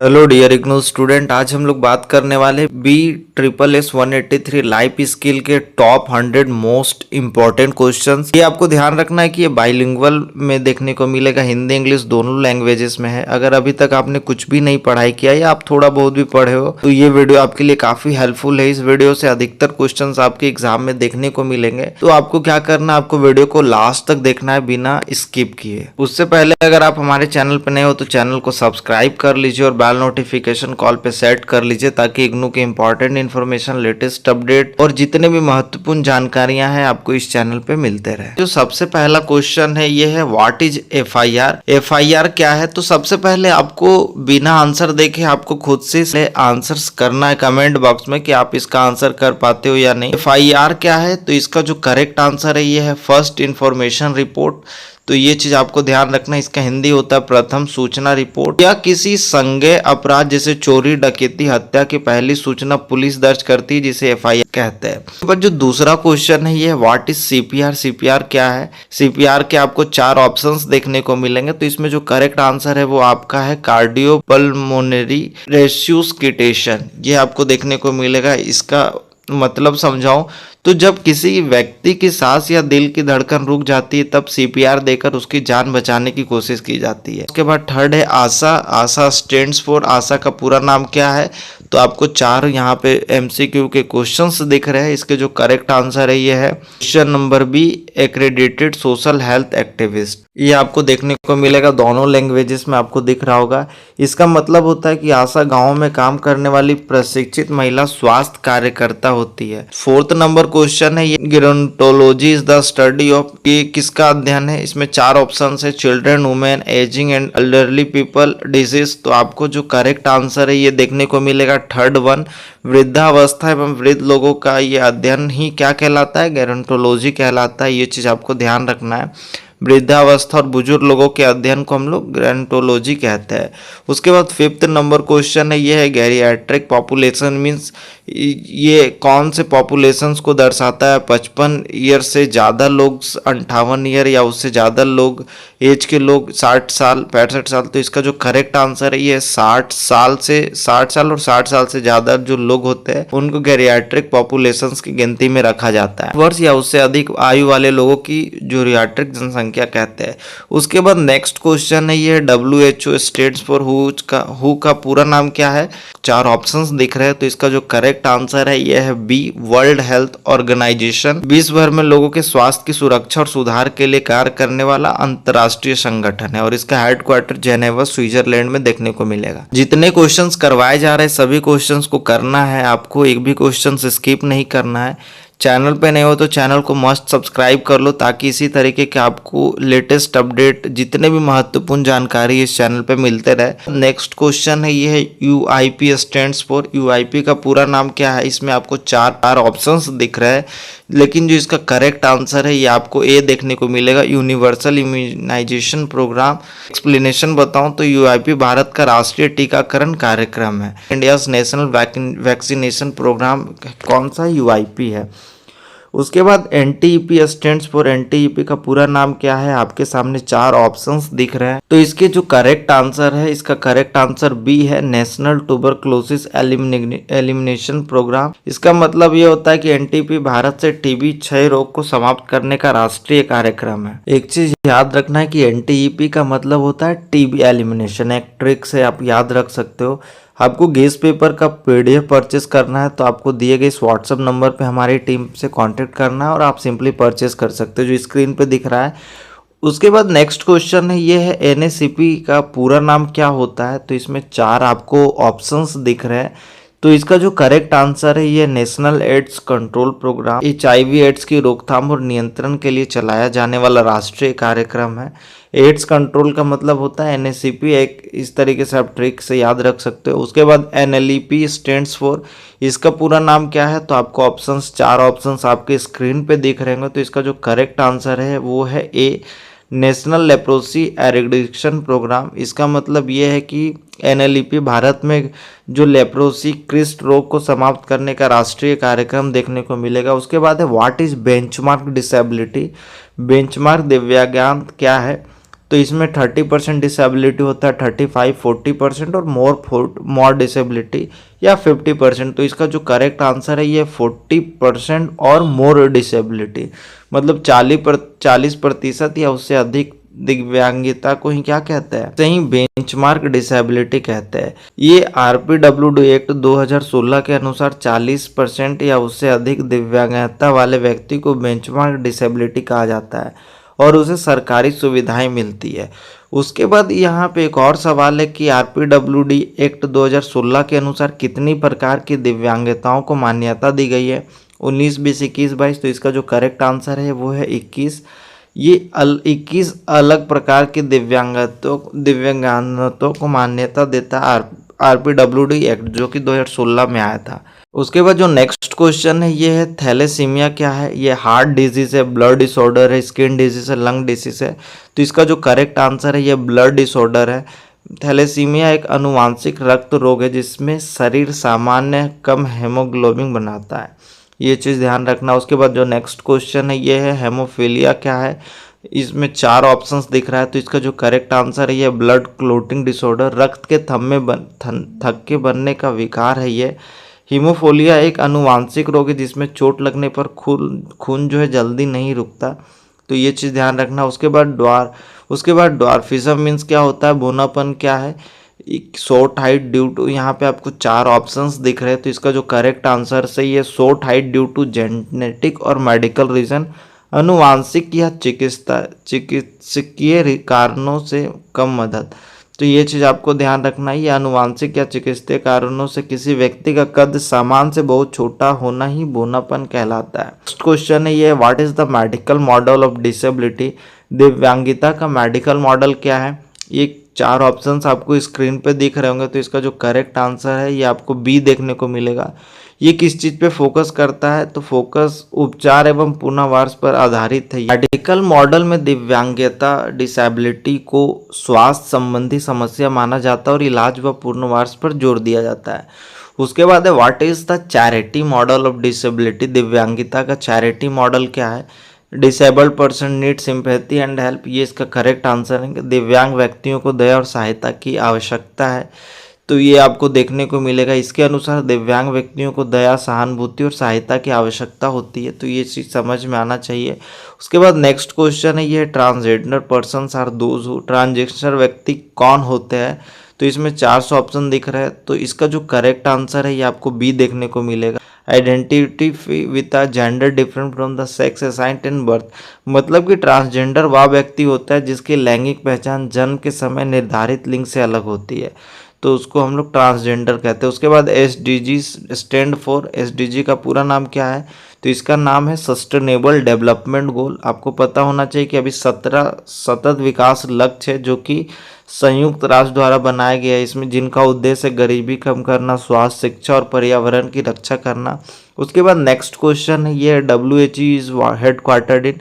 Hello dear IGNOU student, आज हम लोग बात करने वाले B triple S 183 life skill के टॉप 100 मोस्ट इम्पॉर्टेंट क्वेश्चंस। ये आपको ध्यान रखना है कि ये बाइलिंगुअल में देखने को मिलेगा, हिंदी इंग्लिश दोनों लैंग्वेजेस में है। अगर अभी तक आपने कुछ भी नहीं पढ़ाई किया या आप थोड़ा बहुत भी पढ़े हो तो ये वीडियो आपके लिए काफी हेल्पफुल है। इस वीडियो से अधिकतर क्वेश्चन आपके एग्जाम में देखने को मिलेंगे। तो आपको क्या करना है, आपको वीडियो को लास्ट तक देखना है बिना स्किप किए। उससे पहले अगर आप हमारे चैनल पर नए हो तो चैनल को सब्सक्राइब कर लीजिए और बेल नोटिफिकेशन कॉल पे सेट कर लीजिए ताकि इग्नू के इंपॉर्टेंट इन्फॉर्मेशन, लेटेस्ट अपडेट और जितने भी महत्वपूर्ण जानकारियां हैं आपको इस चैनल पे मिलते रहे। जो सबसे पहला क्वेश्चन है ये है व्हाट इज एफआईआर। एफआईआर क्या है? तो सबसे पहले आपको बिना आंसर देखे आपको खुद से आंसर करना है कमेंट बॉक्स में कि आप इसका आंसर कर पाते हो या नहीं। एफआईआर क्या है? तो इसका जो करेक्ट आंसर है ये है फर्स्ट इंफॉर्मेशन रिपोर्ट। तो ये चीज आपको ध्यान रखना, इसका हिंदी होता है प्रथम सूचना रिपोर्ट। या किसी संज्ञेय अपराध जैसे चोरी, डकैती, हत्या की पहली सूचना पुलिस दर्ज करती है जिसे एफआईआर कहते हैं। पर जो दूसरा क्वेश्चन है ये व्हाट इज सीपीआर। सीपीआर क्या है? सीपीआर के आपको 4 ऑप्शंस देखने को मिलेंगे। तो इसमें जो करेक्ट आंसर है वो आपका है कार्डियोपल्मोनरी रेस्यूस्किटेशन। ये आपको देखने को मिलेगा। इसका मतलब समझाऊं तो जब किसी व्यक्ति की सांस या दिल की धड़कन रुक जाती है तब सीपीआर देकर उसकी जान बचाने की कोशिश की जाती है। उसके बाद थर्ड है आशा। आशा स्टैंड्स फॉर, आशा का पूरा नाम क्या है? तो आपको 4 यहाँ पे एमसीक्यू के क्वेश्चंस दिख रहे हैं। इसके जो करेक्ट आंसर है ये है question number B accredited social health activist. ये आपको देखने को मिलेगा, दोनों लैंग्वेजेस में आपको दिख रहा होगा। इसका मतलब होता है कि आशा गाँव में काम करने वाली प्रशिक्षित महिला स्वास्थ्य कार्यकर्ता होती है। 4th नंबर क्वेश्चन है ये गेरोंटोलॉजी इज द स्टडी ऑफ। ये किसका अध्ययन है? इसमें 4 ऑप्शन है children, women, ageing and elderly people, disease. तो आपको जो करेक्ट आंसर है ये देखने को मिलेगा थर्ड वन, वृद्धावस्था एवं वृद्ध लोगों का ये अध्ययन ही क्या कहलाता है? गेरोंटोलॉजी कहलाता है। ये चीज आपको ध्यान रखना है। वृद्धावस्था और बुजुर्ग लोगों के अध्ययन को हम लोग गेरोंटोलॉजी कहते हैं। उसके बाद 5th नंबर क्वेश्चन है ये है गैरियाट्रिक पॉपुलेशन मीन्स। ये कौन से पॉपुलेशंस को दर्शाता है? 55 ईयर से ज़्यादा लोग, 58 ईयर या उससे ज़्यादा लोग, एज के लोग, 60 साल, 65 साल। तो इसका जो करेक्ट आंसर है ये 60 साल और 60 साल से ज़्यादा जो लोग होते हैं उनको गैरियाट्रिक पॉपुलेशंस की गिनती में रखा जाता है। वर्ष या उससे अधिक आयु वाले लोगों की जूरियाट्रिक जनसंख्या कहते हैं। उसके बाद नेक्स्ट क्वेश्चन है ये WHO स्टैंड्स फॉर हु का पूरा नाम क्या है? 4 ऑप्शंस दिख रहे हैं। तो इसका जो करेक्ट आंसर है यह है बी वर्ल्ड हेल्थ ऑर्गेनाइजेशन। विश्व भर में लोगों के स्वास्थ्य की सुरक्षा और सुधार के लिए कार्य करने वाला अंतर्राष्ट्रीय संगठन है और इसका हेडक्वार्टर जेनेवा स्विट्जरलैंड में देखने को मिलेगा। जितने क्वेश्चंस करवाए जा रहे हैं सभी क्वेश्चंस को करना है आपको, एक भी क्वेश्चन स्किप नहीं करना है। चैनल पे नए हो तो चैनल को मस्ट सब्सक्राइब कर लो ताकि इसी तरीके के आपको लेटेस्ट अपडेट, जितने भी महत्वपूर्ण जानकारी इस चैनल पे मिलते रहे। नेक्स्ट क्वेश्चन है ये है UIP स्टैंड्स फॉर। UIP का पूरा नाम क्या है? इसमें आपको 4 ऑप्शंस दिख रहे हैं, लेकिन जो इसका करेक्ट आंसर है ये आपको ए देखने को मिलेगा, यूनिवर्सल इम्यूनाइजेशन प्रोग्राम। एक्सप्लेनेशन बताऊं तो UIP भारत का राष्ट्रीय टीकाकरण कार्यक्रम है। इंडियाज नेशनल वैक्सीनेशन प्रोग्राम कौन सा UIP है। उसके बाद NTEP स्टैंड्स फॉर। NTEP का पूरा नाम क्या है? आपके सामने 4 ऑप्शंस दिख रहे हैं। तो इसके जो करेक्ट आंसर है, इसका करेक्ट आंसर बी है नेशनल ट्यूबरक्लोसिस एलिमिनेशन प्रोग्राम। इसका मतलब ये होता है कि NTEP भारत से टीबी क्षय रोग को समाप्त करने का राष्ट्रीय कार्यक्रम है। एक चीज याद रखना है कि NTEP का मतलब होता है टीबी एलिमिनेशन। एक ट्रिक से आप याद रख सकते हो। आपको गेस पेपर का PDF परचेस करना है तो आपको दिए गए इस व्हाट्सएप नंबर पे हमारी टीम से कांटेक्ट करना है और आप सिंपली परचेस कर सकते हो जो स्क्रीन पे दिख रहा है। उसके बाद नेक्स्ट क्वेश्चन है ये है NACP का पूरा नाम क्या होता है? तो इसमें 4 आपको ऑप्शंस दिख रहे हैं। तो इसका जो करेक्ट आंसर है ये National AIDS Control Programme. HIV AIDS की रोकथाम और नियंत्रण के लिए चलाया जाने वाला राष्ट्रीय कार्यक्रम है। एड्स कंट्रोल का मतलब होता है NACP। एक इस तरीके से आप ट्रिक से याद रख सकते हो। उसके बाद NLEP स्टैंड्स फॉर। इसका पूरा नाम क्या है? तो आपको ऑप्शंस 4 ऑप्शंस आपके स्क्रीन पे दिख रहे होंगे। तो इसका जो करेक्ट आंसर है वो है ए नेशनल लेप्रोसी एरेडिक्शन प्रोग्राम। इसका मतलब ये है कि NLEP भारत में जो लेप्रोसी कुष्ठ रोग को समाप्त करने का राष्ट्रीय कार्यक्रम देखने को मिलेगा। उसके बाद है what is benchmark disability. Benchmark दिव्यांग क्या है? तो इसमें 30% डिसेबिलिटी होता है, 35, 40% और मोर डिसेबिलिटी या 50%। तो इसका जो करेक्ट आंसर है ये 40% और मोर डिसेबिलिटी, मतलब 40% या उससे अधिक दिव्यांगता को ही क्या कहते हैं, सही बेंचमार्क डिसेबिलिटी कहते हैं। ये RPWD एक्ट 2016 के अनुसार 40% या उससे अधिक दिव्यांगता वाले व्यक्ति को बेंचमार्क डिसेबिलिटी कहा जाता है और उसे सरकारी सुविधाएं मिलती है। उसके बाद यहाँ पे एक और सवाल है कि RPWD एक्ट 2016 के अनुसार कितनी प्रकार की दिव्यांगताओं को मान्यता दी गई है, 19, 20, 21, 22। तो इसका जो करेक्ट आंसर है वो है 21। ये 21 अलग प्रकार की दिव्यांगतों को मान्यता देता है RPWD एक्ट, जो कि 2016 में आया था। उसके बाद जो नेक्स्ट क्वेश्चन है ये है थैलेसीमिया क्या है। ये हार्ट डिजीज है, ब्लड डिसऑर्डर है, स्किन डिजीज है, लंग डिजीज है। तो इसका जो करेक्ट आंसर है ये ब्लड डिसऑर्डर है। थैलेसीमिया एक आनुवांशिक रक्त रोग है जिसमें शरीर सामान्य कम हेमोग्लोबिन बनाता है, ये चीज़ ध्यान रखना। उसके बाद जो नेक्स्ट क्वेश्चन है ये है हेमोफीलिया क्या है। इसमें 4 ऑप्शंस दिख रहा है, तो इसका जो करेक्ट आंसर है ये ब्लड क्लोटिंग डिसऑर्डर, रक्त के थक्के बनने का विकार है ये। हीमोफीलिया एक आनुवांशिक रोग है जिसमें चोट लगने पर खून जो है जल्दी नहीं रुकता, तो ये चीज़ ध्यान रखना। उसके बाद ड्वार्फिज्म मीन्स क्या होता है, बोनापन क्या है, शॉर्ट हाइट ड्यू टू, यहाँ पे आपको 4 ऑप्शंस दिख रहे हैं, तो इसका जो करेक्ट आंसर सही है short height due to genetic और मेडिकल रीजन, अनुवांशिक या चिकित्सकीय कारणों से कम मदद। तो ये चीज़ आपको ध्यान रखना है, ये अनुवांशिक या चिकित्सकीय कारणों से किसी व्यक्ति का कद सामान्य से बहुत छोटा होना ही बोनापन कहलाता है। नेक्स्ट क्वेश्चन है ये what is the medical model of disability. दिव्यांगिता का मेडिकल मॉडल क्या है। ये 4 ऑप्शंस आपको स्क्रीन पे दिख रहे होंगे, तो इसका जो करेक्ट आंसर है ये आपको बी देखने को मिलेगा। ये किस चीज़ पे फोकस करता है, तो फोकस उपचार एवं पुनर्वास पर आधारित है। मेडिकल मॉडल में दिव्यांगता डिसेबिलिटी को स्वास्थ्य संबंधी समस्या माना जाता है और इलाज व पुनर्वास पर जोर दिया जाता है। उसके बाद है what is the charity model of disability. दिव्यांगता का चैरिटी मॉडल क्या है। Disabled person need sympathy and help, ये इसका करेक्ट आंसर है कि दिव्यांग व्यक्तियों को दया और सहायता की आवश्यकता है, तो ये आपको देखने को मिलेगा। इसके अनुसार दिव्यांग व्यक्तियों को दया, सहानुभूति और सहायता की आवश्यकता होती है, तो ये चीज़ समझ में आना चाहिए। उसके बाद नेक्स्ट क्वेश्चन है ये transgender persons are those who, transgender व्यक्ति कौन होते हैं, तो इसमें 400 ऑप्शन दिख रहे हैं, तो इसका जो करेक्ट आंसर है ये आपको बी देखने को मिलेगा। Identity with a gender different from the sex assigned in birth, मतलब कि ट्रांसजेंडर वह व्यक्ति होता है जिसकी लैंगिक पहचान जन्म के समय निर्धारित लिंग से अलग होती है, तो उसको हम लोग ट्रांसजेंडर कहते हैं। उसके बाद SDG स्टैंड फॉर, SDG का पूरा नाम क्या है, तो इसका नाम है सस्टेनेबल डेवलपमेंट गोल। आपको पता होना चाहिए कि अभी 17 सतत विकास लक्ष्य है जो कि संयुक्त राष्ट्र द्वारा बनाया गया है, इसमें जिनका उद्देश्य गरीबी कम करना, स्वास्थ्य, शिक्षा और पर्यावरण की रक्षा करना। उसके बाद नेक्स्ट क्वेश्चन है ये WHO is headquartered in,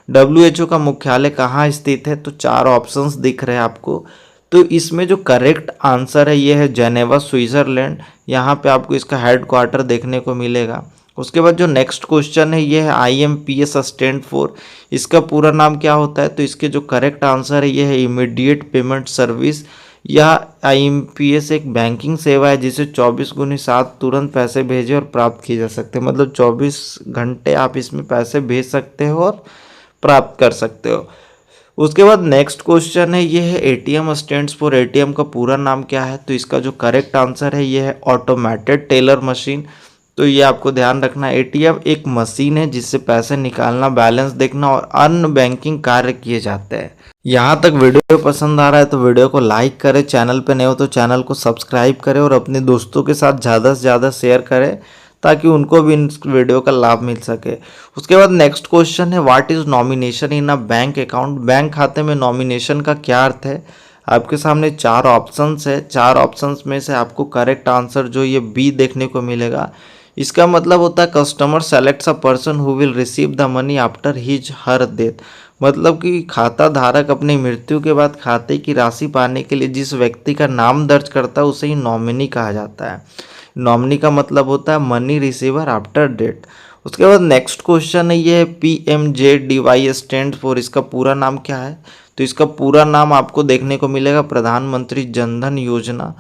WHO का मुख्यालय कहाँ स्थित है, तो 4 ऑप्शंस दिख रहे हैं आपको, तो इसमें जो करेक्ट आंसर है ये है जेनेवा स्विट्जरलैंड, यहाँ पे आपको इसका हेडक्वार्टर देखने को मिलेगा। उसके बाद जो नेक्स्ट क्वेश्चन है ये है IMPS स्टैंड फॉर, इसका पूरा नाम क्या होता है, तो इसके जो करेक्ट आंसर है ये है इमीडिएट पेमेंट सर्विस। यह IMPS एक बैंकिंग सेवा है जिसे 24x7 तुरंत पैसे भेजे और प्राप्त किए जा सकते हैं, मतलब 24 घंटे आप इसमें पैसे भेज सकते हो और प्राप्त कर सकते हो। उसके बाद नेक्स्ट क्वेश्चन है ये है ATM स्टैंड्स फॉर, ATM का पूरा नाम क्या है, तो इसका जो करेक्ट आंसर है ये है ऑटोमेटेड टेलर मशीन। तो ये आपको ध्यान रखना, ATM एक मशीन है जिससे पैसे निकालना, बैलेंस देखना और अन्य बैंकिंग कार्य किए जाते हैं। यहाँ तक वीडियो पसंद आ रहा है तो वीडियो को लाइक करें, चैनल पे नए हो तो चैनल को सब्सक्राइब करें और अपने दोस्तों के साथ ज़्यादा से ज़्यादा शेयर करें ताकि उनको भी इस वीडियो का लाभ मिल सके। उसके बाद नेक्स्ट क्वेश्चन है what is nomination in a bank account. Bank खाते में नॉमिनेशन का क्या अर्थ है। आपके सामने 4 ऑप्शंस है, 4 ऑप्शंस में से आपको करेक्ट आंसर जो ये बी देखने को मिलेगा। इसका मतलब होता है customer selects a person who will receive the money after his her death, मतलब कि खाता धारक अपनी मृत्यु के बाद खाते की राशि पाने के लिए जिस व्यक्ति का नाम दर्ज करता है उसे ही नॉमिनी कहा जाता है। नॉमिनी का मतलब होता है मनी रिसीवर आफ्टर डेथ। उसके बाद नेक्स्ट क्वेश्चन है ये PMJDY स्टैंड फॉर, इसका पूरा नाम क्या है, तो इसका पूरा नाम आपको देखने को मिलेगा प्रधानमंत्री जनधन योजना।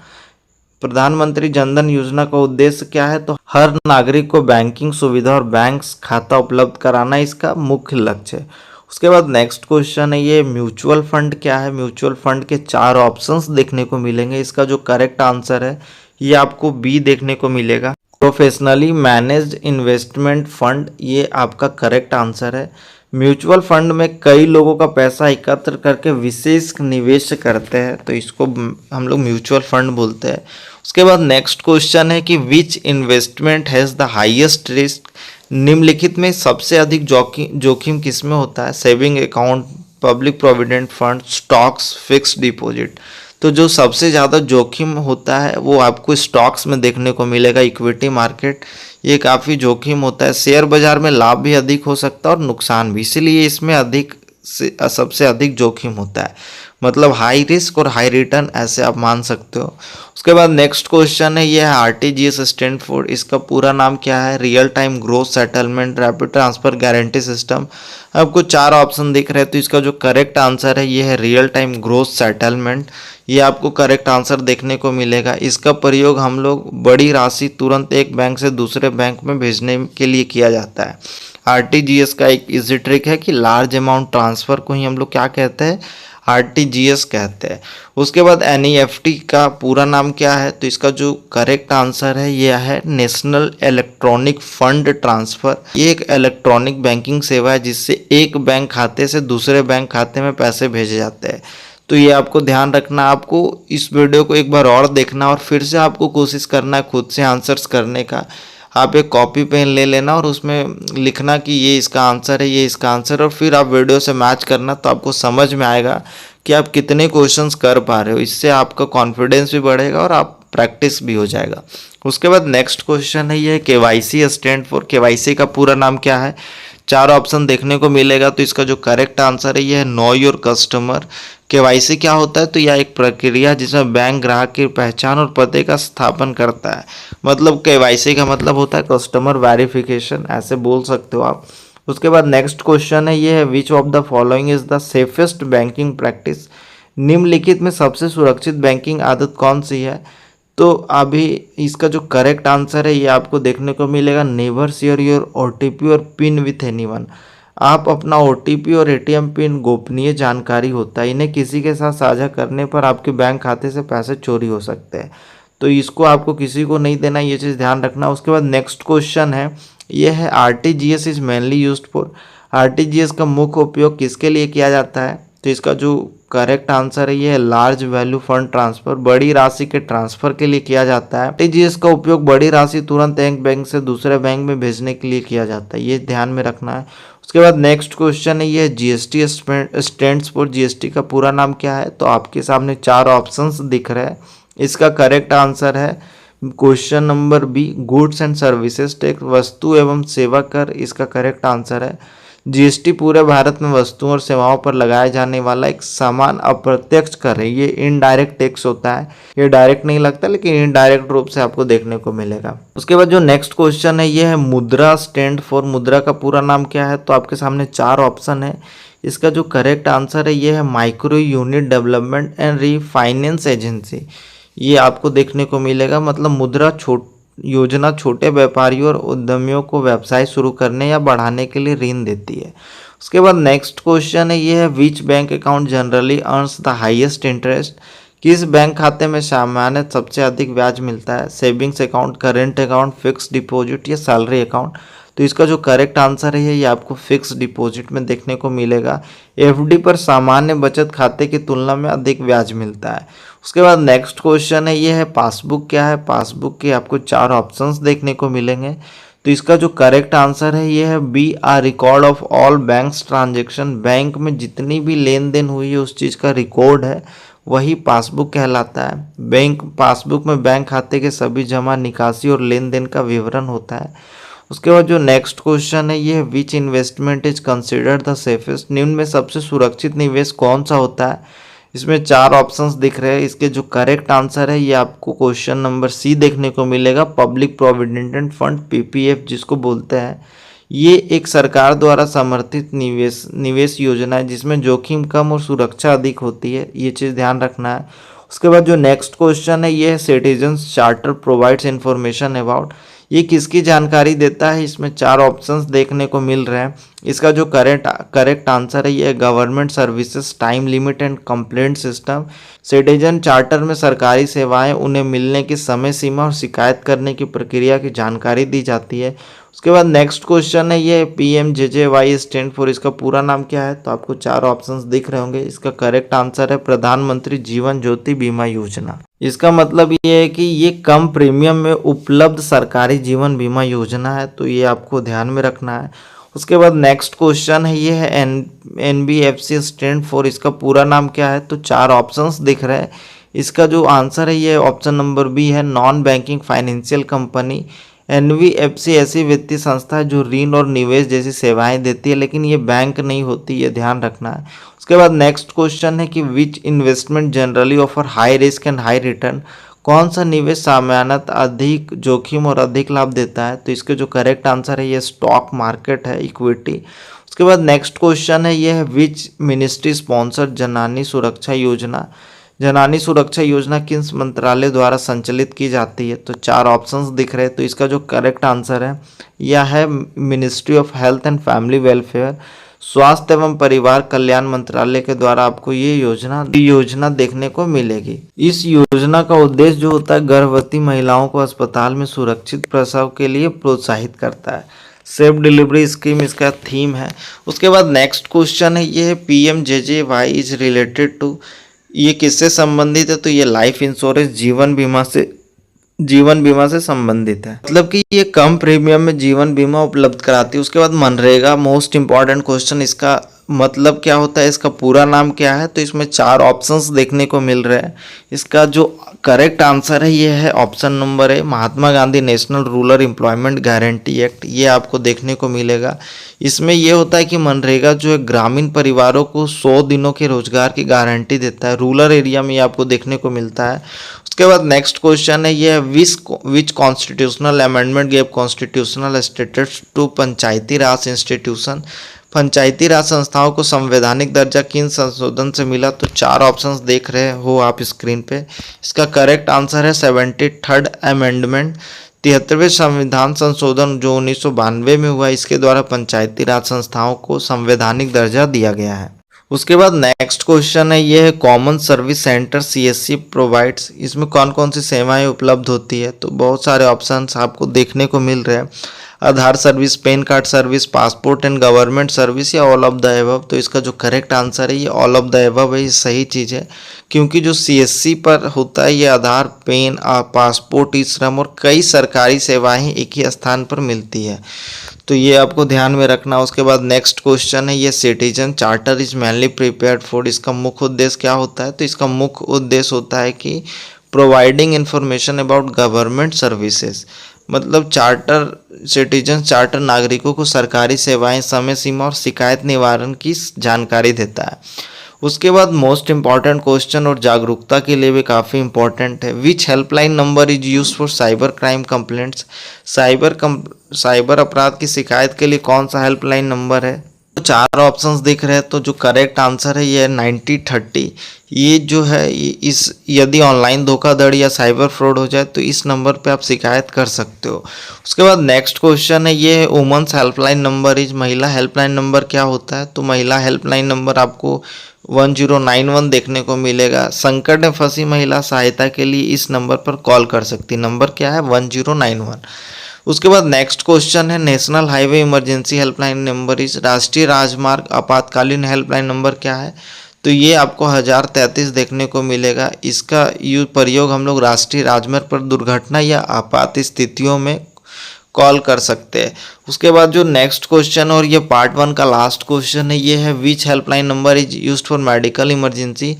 प्रधानमंत्री जनधन योजना का उद्देश्य क्या है, तो हर नागरिक को बैंकिंग सुविधा और बैंक खाता उपलब्ध कराना इसका मुख्य लक्ष्य है। उसके बाद नेक्स्ट क्वेश्चन है ये म्यूचुअल फंड क्या है। म्यूचुअल फंड के 4 ऑप्शंस देखने को मिलेंगे। इसका जो करेक्ट आंसर है ये आपको बी देखने को मिलेगा। प्रोफेशनली मैनेज्ड इन्वेस्टमेंट फंड, ये आपका करेक्ट आंसर है। म्यूचुअल फंड में कई लोगों का पैसा एकत्र करके विशेष निवेश करते हैं, तो इसको हम लोग म्यूचुअल फंड बोलते हैं। उसके बाद नेक्स्ट क्वेश्चन है कि which investment has the highest risk. निम्नलिखित में सबसे अधिक जोखिम किस में होता है। Saving account, public provident fund, stocks, fixed deposit. तो जो सबसे ज़्यादा जोखिम होता है वो आपको स्टॉक्स में देखने को मिलेगा। इक्विटी मार्केट ये काफ़ी जोखिम होता है। शेयर बाजार में लाभ भी अधिक हो सकता है और नुकसान भी, इसीलिए इसमें सबसे अधिक जोखिम होता है। मतलब हाई रिस्क और हाई रिटर्न ऐसे आप मान सकते हो। उसके बाद नेक्स्ट क्वेश्चन है ये है आरटीजीएस स्टैंड फॉर, इसका पूरा नाम क्या है। Real time growth settlement rapid transfer guarantee system. आपको 4 ऑप्शन दिख रहे हैं, तो इसका जो करेक्ट आंसर है ये है रियल टाइम ग्रोथ सेटलमेंट। ये आपको करेक्ट आंसर देखने को मिलेगा। इसका प्रयोग हम लोग बड़ी राशि तुरंत एक बैंक से दूसरे बैंक में भेजने के लिए किया जाता है। आरटीजीएस का एक इजी ट्रिक है कि लार्ज अमाउंट ट्रांसफ़र को ही हम लोग क्या कहते हैं, आरटीजीएस कहते हैं। उसके बाद एनईएफटी का पूरा नाम क्या है, तो इसका जो करेक्ट आंसर है यह है नेशनल इलेक्ट्रॉनिक फंड ट्रांसफ़र। ये एक इलेक्ट्रॉनिक बैंकिंग सेवा है जिससे एक बैंक खाते से दूसरे बैंक खाते में पैसे भेजे जाते हैं। तो ये आपको ध्यान रखना। आपको इस वीडियो को एक बार और देखना और फिर से आपको कोशिश करना है खुद से आंसर्स करने का। आप एक कॉपी पेन ले लेना और उसमें लिखना कि ये इसका आंसर है, ये इसका आंसर है, और फिर आप वीडियो से मैच करना, तो आपको समझ में आएगा कि आप कितने क्वेश्चंस कर पा रहे हो। इससे आपका कॉन्फिडेंस भी बढ़ेगा और आप प्रैक्टिस भी हो जाएगा। उसके बाद नेक्स्ट क्वेश्चन है ये केवाईसी स्टैंड फॉर। केवाईसी का पूरा नाम क्या है। 4 ऑप्शन देखने को मिलेगा, तो इसका जो करेक्ट आंसर है ये है नो योर कस्टमर। केवाईसी क्या होता है, तो यह एक प्रक्रिया जिसमें बैंक ग्राहक की पहचान और पते का स्थापन करता है। मतलब केवाईसी का मतलब होता है कस्टमर वेरिफिकेशन, ऐसे बोल सकते हो आप। उसके बाद नेक्स्ट क्वेश्चन है ये है which of the following is the safest banking practice. निम्नलिखित में सबसे सुरक्षित बैंकिंग आदत कौन सी है। तो अभी इसका जो करेक्ट आंसर है ये आपको देखने को मिलेगा नेवर शेयर योर ओटीपी और पिन विथ एनीवन। आप अपना ओटीपी और एटीएम पिन गोपनीय जानकारी होता है, इन्हें किसी के साथ साझा करने पर आपके बैंक खाते से पैसे चोरी हो सकते हैं, तो इसको आपको किसी को नहीं देना, ये चीज़ ध्यान रखना। उसके बाद नेक्स्ट क्वेश्चन है ये है RTGS is mainly used for. RTGS का मुख्य उपयोग किसके लिए किया जाता है, तो इसका जो करेक्ट आंसर है ये है लार्ज वैल्यू फंड ट्रांसफर। बड़ी राशि के ट्रांसफर के लिए किया जाता है। आरटीजीएस का उपयोग बड़ी राशि तुरंत एक बैंक से दूसरे बैंक में भेजने के लिए किया जाता है, ये ध्यान में रखना है। उसके बाद नेक्स्ट क्वेश्चन है ये जीएसटी स्टैंड्स फॉर। जीएसटी का पूरा नाम क्या है, तो आपके सामने 4 ऑप्शंस दिख रहे हैं। इसका करेक्ट आंसर है question number B goods and services tax, वस्तु एवं सेवा कर, इसका करेक्ट आंसर है। जीएसटी पूरे भारत में वस्तुओं और सेवाओं पर लगाया जाने वाला एक समान अप्रत्यक्ष कर है। ये इनडायरेक्ट टैक्स होता है, ये डायरेक्ट नहीं लगता लेकिन इनडायरेक्ट रूप से आपको देखने को मिलेगा। उसके बाद जो नेक्स्ट क्वेश्चन है ये है मुद्रा स्टैंड फॉर। मुद्रा का पूरा नाम क्या है, तो आपके सामने 4 ऑप्शन है। इसका जो करेक्ट आंसर है ये है micro unit development and refinance agency, ये आपको देखने को मिलेगा। मतलब मुद्रा योजना छोटे व्यापारियों और उद्यमियों को व्यवसाय शुरू करने या बढ़ाने के लिए ऋण देती है। उसके बाद नेक्स्ट क्वेश्चन है ये है which bank account generally earns the highest interest. किस बैंक खाते में सामान्य सबसे अधिक ब्याज मिलता है। Savings account, current account, fix deposit या सैलरी अकाउंट। तो इसका जो करेक्ट आंसर है ये आपको फिक्स डिपॉजिट में देखने को मिलेगा। एफडी पर सामान्य बचत खाते की तुलना में अधिक ब्याज मिलता है। उसके बाद नेक्स्ट क्वेश्चन है ये है पासबुक क्या है। पासबुक के आपको 4 ऑप्शंस देखने को मिलेंगे, तो इसका जो करेक्ट आंसर है ये है B are record of all banks transaction. Bank में जितनी भी लेन देन हुई है उस चीज़ का रिकॉर्ड है, वही पासबुक कहलाता है। बैंक पासबुक में बैंक खाते के सभी जमा, निकासी और लेन देन का विवरण होता है। उसके बाद जो नेक्स्ट क्वेश्चन है ये है which investment is considered the safest. निम्न में सबसे सुरक्षित निवेश कौन सा होता है। इसमें 4 ऑप्शंस दिख रहे हैं। इसके जो करेक्ट आंसर है ये आपको क्वेश्चन नंबर सी देखने को मिलेगा, पब्लिक प्रोविडेंट फंड, पीपीएफ जिसको बोलते हैं। ये एक सरकार द्वारा समर्थित निवेश योजना है जिसमें जोखिम कम और सुरक्षा अधिक होती है, ये चीज़ ध्यान रखना है। उसके बाद जो नेक्स्ट क्वेश्चन है ये है citizens charter provides information about, ये किसकी जानकारी देता है। इसमें 4 ऑप्शंस देखने को मिल रहे हैं। इसका जो करेक्ट आंसर है ये government services time limit and complaint system. Citizen charter में सरकारी सेवाएं, उन्हें मिलने की समय सीमा और शिकायत करने की प्रक्रिया की जानकारी दी जाती है। उसके बाद नेक्स्ट क्वेश्चन है ये PMJJY स्टैंड फॉर, इसका पूरा नाम क्या है। तो आपको 4 ऑप्शंस दिख रहे होंगे। इसका करेक्ट आंसर है प्रधानमंत्री जीवन ज्योति बीमा योजना। इसका मतलब ये है कि ये कम प्रीमियम में उपलब्ध सरकारी जीवन बीमा योजना है, तो ये आपको ध्यान में रखना है। उसके बाद नेक्स्ट क्वेश्चन है ये है NBFC स्टैंड फॉर, इसका पूरा नाम क्या है। तो 4 ऑप्शंस दिख रहे हैं। इसका जो आंसर है ये ऑप्शन नंबर बी है, non banking financial company. NBFC ऐसी वित्तीय संस्था है जो ऋण और निवेश जैसी सेवाएं देती है, लेकिन ये बैंक नहीं होती, ये ध्यान रखना है। उसके बाद नेक्स्ट क्वेश्चन है कि which investment generally offer high risk and high return, कौन सा निवेश सामान्यतः अधिक जोखिम और अधिक लाभ देता है। तो इसके जो करेक्ट आंसर है ये स्टॉक मार्केट है, इक्विटी। उसके बाद नेक्स्ट क्वेश्चन है ये है विच मिनिस्ट्री स्पॉन्सर्ड जननी सुरक्षा योजना, जननी सुरक्षा योजना किस मंत्रालय द्वारा संचालित की जाती है। तो 4 ऑप्शंस दिख रहे हैं। तो इसका जो करेक्ट आंसर है यह है ministry of health and family welfare, स्वास्थ्य एवं परिवार कल्याण मंत्रालय के द्वारा आपको ये योजना देखने को मिलेगी। इस योजना का उद्देश्य जो होता है गर्भवती महिलाओं को अस्पताल में सुरक्षित प्रसव के लिए प्रोत्साहित करता है। सेफ डिलीवरी स्कीम इसका थीम है। उसके बाद नेक्स्ट क्वेश्चन है ये है PMJJY इज रिलेटेड टू, ये किससे संबंधित है। तो ये लाइफ इंश्योरेंस जीवन बीमा से संबंधित है, मतलब कि ये कम प्रीमियम में जीवन बीमा उपलब्ध कराती है। उसके बाद मनरेगा, मोस्ट इंपॉर्टेंट क्वेश्चन, इसका मतलब क्या होता है, इसका पूरा नाम क्या है। तो इसमें 4 ऑप्शंस देखने को मिल रहे हैं। इसका जो करेक्ट आंसर है ये है ऑप्शन नंबर है Mahatma Gandhi national rural employment guarantee act, ये आपको देखने को मिलेगा। इसमें ये होता है कि मनरेगा जो है ग्रामीण परिवारों को 100 दिनों के रोजगार की गारंटी देता है। रूरल एरिया में ये आपको देखने को मिलता है। उसके बाद नेक्स्ट क्वेश्चन है ये which constitutional amendment gave constitutional status to Panchayati Raj institution, Panchayati Raj संस्थाओं को संवैधानिक दर्जा किन संशोधन से मिला। तो 4 ऑप्शंस देख रहे हो आप स्क्रीन पे। इसका करेक्ट आंसर है 73rd अमेंडमेंट, 73वें संविधान संशोधन जो 1992 में हुआ, इसके द्वारा पंचायती राज संस्थाओं को संवैधानिक दर्जा दिया गया है। उसके बाद नेक्स्ट क्वेश्चन है ये है common service centre CSC provides, इसमें कौन कौन सी सेवाएं उपलब्ध होती है। तो बहुत सारे ऑप्शंस आपको देखने को मिल रहे हैं। Aadhaar service, PAN card service, passport and government service या ऑल ऑफ द एबव। तो इसका जो करेक्ट आंसर है ये ऑल ऑफ द एबव है, ये सही चीज़ है। क्योंकि जो CSC पर होता है ये आधार, पैन, पासपोर्ट, ई श्रम और कई सरकारी सेवाएं एक ही स्थान पर मिलती है, तो ये आपको ध्यान में रखना। उसके बाद नेक्स्ट क्वेश्चन है ये citizen charter is mainly prepared for, इसका मुख्य उद्देश्य क्या होता है। तो इसका मुख्य उद्देश्य होता है कि providing information about government services, मतलब सिटीजन चार्टर नागरिकों को सरकारी सेवाएं, समय सीमा और शिकायत निवारण की जानकारी देता है। उसके बाद मोस्ट इंपॉर्टेंट क्वेश्चन और जागरूकता के लिए भी काफ़ी इंपॉर्टेंट है, which helpline number is use for cyber crime complaints, cyber अपराध की शिकायत के लिए कौन सा हेल्पलाइन नंबर है। तो 4 ऑप्शंस दिख रहे हैं। तो जो करेक्ट आंसर है ये है 9030, ये जो है इस यदि ऑनलाइन धोखाधड़ी या साइबर फ्रॉड हो जाए तो इस नंबर पे आप शिकायत कर सकते हो। उसके बाद नेक्स्ट क्वेश्चन है ये वुमेन्स हेल्पलाइन नंबर इज, महिला हेल्पलाइन नंबर क्या होता है। तो महिला हेल्पलाइन नंबर आपको 1091 देखने को मिलेगा। संकट में फंसी महिला सहायता के लिए इस नंबर पर कॉल कर सकती, नंबर क्या है 1091। उसके बाद नेक्स्ट क्वेश्चन है national highway emergency helpline number is, राष्ट्रीय राजमार्ग आपातकालीन हेल्पलाइन नंबर क्या है। तो ये आपको 1033 देखने को मिलेगा। इसका प्रयोग हम लोग राष्ट्रीय राजमार्ग पर दुर्घटना या आपात स्थितियों में कॉल कर सकते हैं। उसके बाद जो नेक्स्ट क्वेश्चन और ये पार्ट 1 का लास्ट क्वेश्चन है ये है which helpline number is used for medical emergency,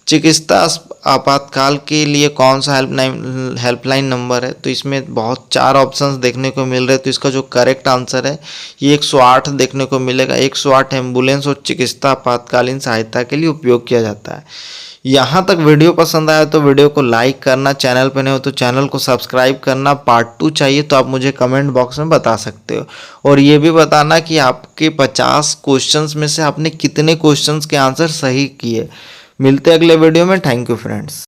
चिकित्सा आपातकाल के लिए कौन सा हेल्पलाइन नंबर है। तो इसमें बहुत 4 ऑप्शंस देखने को मिल रहे हैं। तो इसका जो करेक्ट आंसर है ये 108 देखने को मिलेगा। 108 एम्बुलेंस और चिकित्सा आपातकालीन सहायता के लिए उपयोग किया जाता है। यहाँ तक वीडियो पसंद आया तो वीडियो को लाइक करना, चैनल पे नए हो तो चैनल को सब्सक्राइब करना। पार्ट 2 चाहिए तो आप मुझे कमेंट बॉक्स में बता सकते हो, और ये भी बताना कि आपके 50 क्वेश्चंस में से आपने कितने क्वेश्चंस के आंसर सही किए। मिलते हैं अगले वीडियो में। Thank you friends.